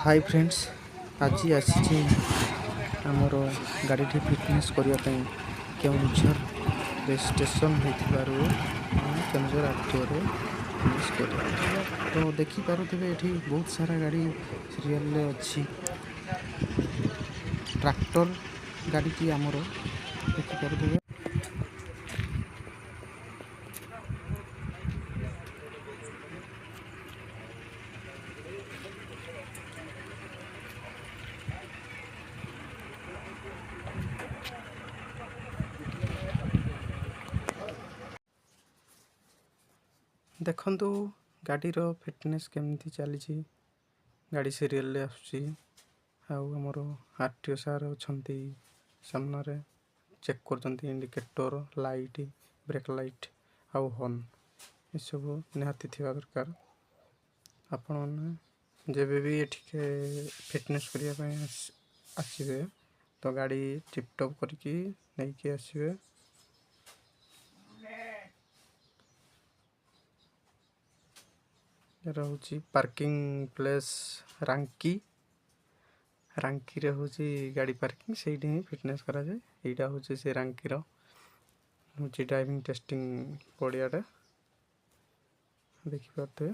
Hi friends, आज आसी आमर गाड़ी फिटनेस करने केउझर रजिस्ट्रेशन होइथिबारु केउझर आरटीओ रे फिटनेस कर तो देखिपे ये बहुत सारा गाड़ी सीरियल अच्छी ट्रैक्टर गाड़ी आमर देखिपे। देखंतु गाड़ीर फिटनेस केमती चली गाड़ी सीरियल आमर आरटीओ सार अच्छा सामने चेक कर इंडिकेटर लाइट ब्रेक लाइट आउ हॉर्न ये सब निहाती थिबा दरकार। आपण जेबे भी एठिके फिटनेस करने आसबे तो गाड़ी टिपटप करके नहीं आसबे। रहउची पार्किंग प्लेस रांकी रे होची गाड़ी पार्किंग से फिटनेस करा जाए। एटा होची से रांकी रो होची ड्राइविंग टेस्टिंग पड़ियाटा देखि पारते।